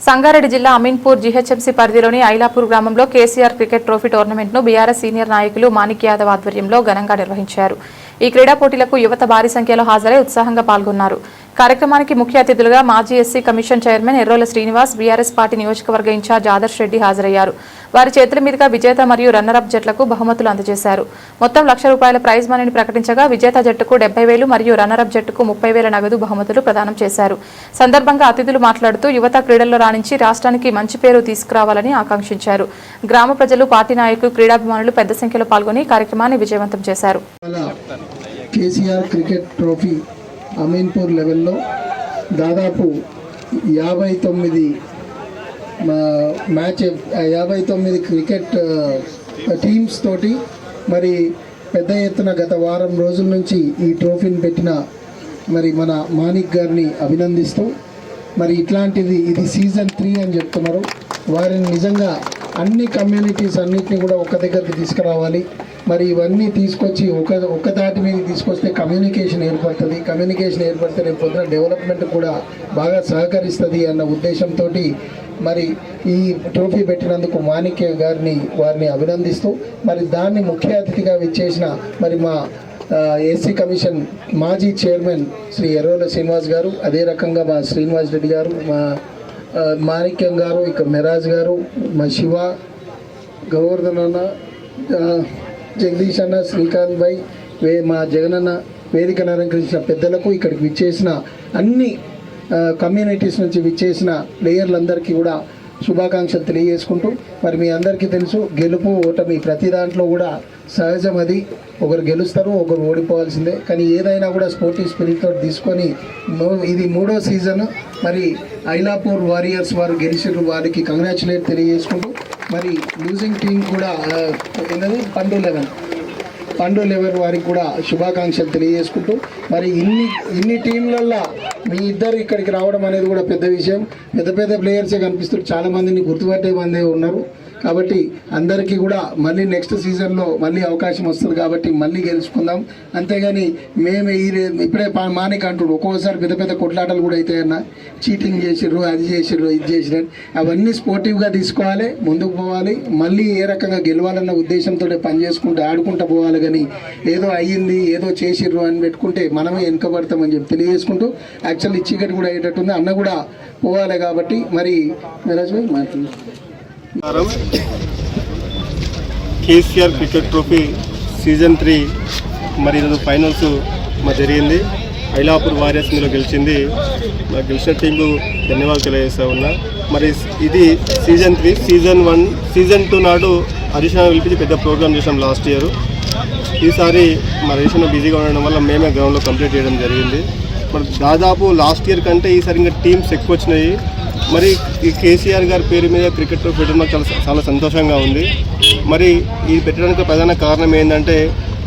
సంగారెడ్డి జిల్లా అమీన్పూర్ జీహెచ్ఎంసీ పరిధిలోని ఐలాపూర్ గ్రామంలో కేసీఆర్ క్రికెట్ ట్రోఫీ టోర్నమెంట్ను బీఆర్ఎస్ సీనియర్ నాయకులు మాణిక్ యాదవ్ ఆధ్వర్యంలో ఘనంగా నిర్వహించారు. ఈ క్రీడా పోటీలకు యువత భారీ సంఖ్యలో హాజరై ఉత్సాహంగా పాల్గొన్నారు. కార్యక్రమానికి ముఖ్య అతిథులుగా మాజీ SC commission chairman Errolla Srinivas, BRS party నియోజకవర్గ ఇన్ఛార్జ్ ఆదర్శ్ రెడ్డి హాజరయ్యారు. వారి చేతుల మీదుగా విజేత మరియు రన్నరప్ జట్లకు బహుమతులు అందజేశారు. మొత్తం ₹1,00,000 ప్రైజ్ మనీని ప్రకటించగా విజేత జట్టుకు 70,000 మరియు రన్నరప్ జట్టుకు 30,000 నగదు బహుమతులు ప్రదానం చేశారు. సందర్భంగా అతిథులు మాట్లాడుతూ యువత క్రీడల్లో రాణించి రాష్ట్రానికి మంచి పేరు తీసుకురావాలని ఆకాంక్షించారు. గ్రామ ప్రజలు, పార్టీ నాయకులు, క్రీడాభిమానులు పెద్ద సంఖ్యలో పాల్గొని కార్యక్రమాన్ని విజయవంతం చేశారు. కేసీఆర్ క్రికెట్ ట్రోఫీ అమీన్పూర్ లెవెల్లో దాదాపు 59 క్రికెట్ టీమ్స్ తోటి మరి పెద్ద ఎత్తున గత వారం రోజుల నుంచి ఈ ట్రోఫీని పెట్టిన మరి మన మాణిక్ గారిని అభినందిస్తూ మరి ఇది సీజన్ 3 అని చెప్తున్నారు. వారిని నిజంగా అన్ని కమ్యూనిటీస్ అన్నిటిని కూడా ఒక దగ్గరికి తీసుకురావాలి. మరి ఇవన్నీ తీసుకొచ్చి ఒక దాటి మీద తీసుకొస్తే కమ్యూనికేషన్ ఏర్పడితే రేపు పొద్దున డెవలప్మెంట్ కూడా బాగా సహకరిస్తుంది అన్న ఉద్దేశంతో మరి ఈ ట్రోఫీ పెట్టినందుకు మాణిక్ వారిని అభినందిస్తూ మరి దాన్ని ముఖ్య అతిథిగా విచ్చేసిన మరి మా ఎస్సీ కమిషన్ మాజీ చైర్మన్ శ్రీ ఎర్రోల శ్రీనివాస్ గారు, అదే రకంగా మా శ్రీనివాస్ రెడ్డి గారు, మా మాణిక్యం గారు, ఇక మెరాజ్ గారు, మా శివ, గోవర్ధన్ అన్న, జగదీష్ అన్న, శ్రీకాంత్ భాయ్, మా జగనన్న, వేదికను అలంకరించిన పెద్దలకు, ఇక్కడికి విచ్చేసిన అన్ని కమ్యూనిటీస్ నుంచి విచ్చేసిన ప్లేయర్లందరికీ కూడా శుభాకాంక్షలు తెలియజేసుకుంటూ మరి మీ అందరికీ తెలుసు గెలుపు ఓటమి ప్రతి దాంట్లో కూడా సహజం. అది ఒకరు గెలుస్తారు, ఒకరు ఓడిపోవాల్సిందే. కానీ ఏదైనా కూడా స్పోర్టివ్ స్పిరిట్తో తీసుకొని ఇది 3వ సీజన్ మరి ఐలాపూర్ వారియర్స్ వారు గెలిచిర్రు, వారికి కంగ్రాచులేట్ తెలియజేసుకుంటూ మరి లూజింగ్ టీం కూడా పండు లెవెల్ వారికి కూడా శుభాకాంక్షలు తెలియజేసుకుంటూ మరి ఇన్ని టీంలల్లో మీ ఇద్దరు ఇక్కడికి రావడం అనేది కూడా పెద్ద విషయం. పెద్ద ప్లేయర్సే కనిపిస్తారు, చాలామందిని గుర్తుపట్టే మందే ఉన్నారు. కాబట్టి అందరికీ కూడా మళ్ళీ నెక్స్ట్ సీజన్లో మళ్ళీ అవకాశం వస్తుంది కాబట్టి మళ్ళీ గెలుచుకుందాం. అంతేగాని మేము ఇప్పుడే మాణిక్ అంటుడు ఒక్కోసారి పెద్ద కొట్లాటలు కూడా అవుతాయన్న, చీటింగ్ చేసిర్రు, అది చేసిర్రు, ఇది చేసిర్రు, అవన్నీ స్పోర్టివ్గా తీసుకోవాలి, ముందుకు పోవాలి, మళ్ళీ ఏ రకంగా గెలవాలన్న ఉద్దేశంతో పనిచేసుకుంటూ ఆడుకుంటూ పోవాలి. కానీ ఏదో అయ్యింది, ఏదో చేసిర్రు అని పెట్టుకుంటే మనమే వెనుకబడతామని చెప్పి తెలియజేసుకుంటూ యాక్చువల్లీ చీకటి కూడా అయ్యేటట్టుంది, అన్న కూడా పోవాలి. కాబట్టి మరి కేసీఆర్ క్రికెట్ ట్రోఫీ సీజన్ 3 మరి ఈరోజు ఫైనల్స్ జరిగింది. ఐలాపూర్ వారియర్స్ ఇందులో గెలిచింది. గెలిచిన టీంకు ధన్యవాదాలు తెలియజేస్తా ఉన్నా. మరి ఇది సీజన్ 3. సీజన్ 1, సీజన్ 2 నాడు హరీష్ పిలిపించి పెద్ద ప్రోగ్రామ్ చేసాం లాస్ట్ ఇయర్. ఈసారి మరి హరీష్ బిజీగా ఉండడం వల్ల మేమే గ్రౌండ్లో కంప్లీట్ చేయడం జరిగింది. మరి దాదాపు లాస్ట్ ఇయర్ కంటే ఈసారి ఇంకా టీమ్స్ ఎక్కువ వచ్చినాయి. మరి ఈ కేసీఆర్ గారి పేరు మీద క్రికెట్ పెట్టడం నాకు చాలా సంతోషంగా ఉంది. మరి ఇది పెట్టడానికి ప్రధాన కారణం ఏంటంటే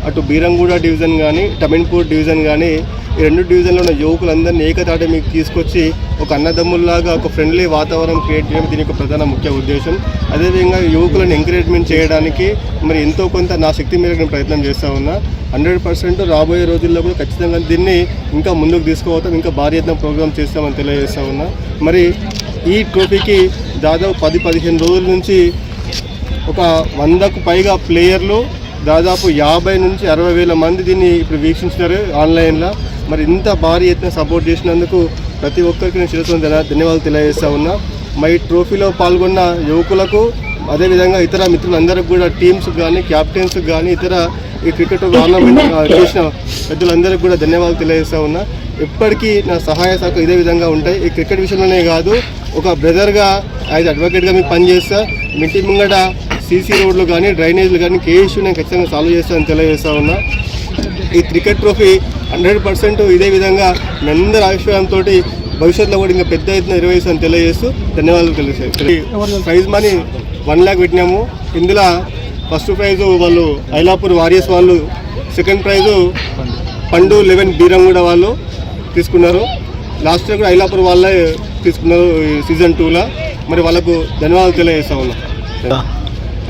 అటు బీరంగూడ డివిజన్ కానీ, అమీన్పూర్ డివిజన్ కానీ, ఈ 2 డివిజన్లో ఉన్న యువకులందరినీ ఏకతాటి మీకు తీసుకొచ్చి ఒక అన్నదమ్ముల్లాగా ఒక ఫ్రెండ్లీ వాతావరణం క్రియేట్ చేయడం దీని యొక్క ప్రధాన ముఖ్య ఉద్దేశం. అదేవిధంగా యువకులను ఎంకరేజ్మెంట్ చేయడానికి మరి ఎంతో కొంత నా శక్తి మేరకు నేను ప్రయత్నం చేస్తూ ఉన్నా. 100% రాబోయే రోజుల్లో కూడా ఖచ్చితంగా దీన్ని ఇంకా ముందుకు తీసుకుపోతాం, ఇంకా భారీ ఎత్తున ప్రోగ్రామ్ చేస్తామని తెలియజేస్తూ ఉన్నా. మరి ఈ ట్రోఫీకి దాదాపు 10-15 రోజుల నుంచి ఒక 100కు పైగా ప్లేయర్లు, దాదాపు 50 నుంచి 60 వేల మంది దీన్ని ఇప్పుడు వీక్షించినారు ఆన్లైన్లో. మరి ఇంత భారీ ఎత్తున సపోర్ట్ చేసినందుకు ప్రతి ఒక్కరికి నేను శిరస్సు ధన్యవాదాలు తెలియజేస్తూ ఉన్నా. మరి ట్రోఫీలో పాల్గొన్న యువకులకు, అదేవిధంగా ఇతర మిత్రులందరికీ కూడా, టీమ్స్ కానీ, క్యాప్టెన్స్ కానీ, ఇతర ఈ క్రికెట్ ఆర్నమెంట్ చేసిన పెద్దలందరికీ కూడా ధన్యవాదాలు తెలియజేస్తూ ఉన్నా. ఎప్పటికీ నా సహాయ సహకారం ఇదే విధంగా ఉంటాయి. ఈ క్రికెట్ విషయంలోనే కాదు, ఒక బ్రదర్గా, యాజ్ అడ్వకేట్గా మీకు పనిచేస్తా. మీ ఇంటి ముంగట సీసీ రోడ్లు కానీ, డ్రైనేజ్లు కానీ, ఏ ఇష్యూ నేను ఖచ్చితంగా సాల్వ్ చేస్తానని తెలియజేస్తూ ఉన్నా. ఈ క్రికెట్ ట్రోఫీ 100% ఇదే విధంగా మీ అందరి ఆవిష్కారంతో భవిష్యత్తులో కూడా ఇంకా పెద్ద ఎత్తున నిర్వహిస్తామని తెలియజేస్తూ ధన్యవాదాలు తెలియజేస్తాను. ప్రైజ్ మనీ 1 lakh పెట్టినాము. ఇందులో ఫస్ట్ ప్రైజు వాళ్ళు ఐలాపూర్ వారియర్స్ వాళ్ళు, సెకండ్ ప్రైజు పండు 11 బీరంగూడ వాళ్ళు తీసుకున్నారు. లాస్ట్ ఇయర్ కూడా ఐలాపూర్ వాళ్ళే తీసుకున్నారు సీజన్ 2లో. మరి వాళ్ళకు ధన్యవాదాలు తెలియజేస్తా ఉన్నా.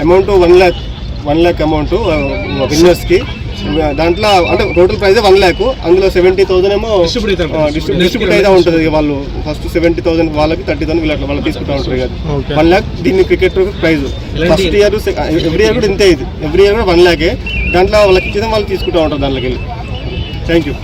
అమౌంట్ 1 lakh అమౌంట్ విన్నర్స్కి. దాంట్లో అంటే టోటల్ ప్రైజ్ 1 lakh, అందులో 70,000 ఏమో డిస్ట్రిబ్యూట్ అయితే ఉంటుంది. వాళ్ళు ఫస్ట్ 70,000 వాళ్ళకి 30,000 వాళ్ళు తీసుకుంటూ ఉంటారు కదా. 1 lakh దీన్ని cricket prize. First year every year కూడా ఇంతే, ఇది ఎవ్రీ ఇయర్ కూడా 1 lakh. దాంట్లో వాళ్ళకి ఇచ్చేది వాళ్ళు తీసుకుంటూ ఉంటారు దాంట్లోకి వెళ్ళి. Thank you.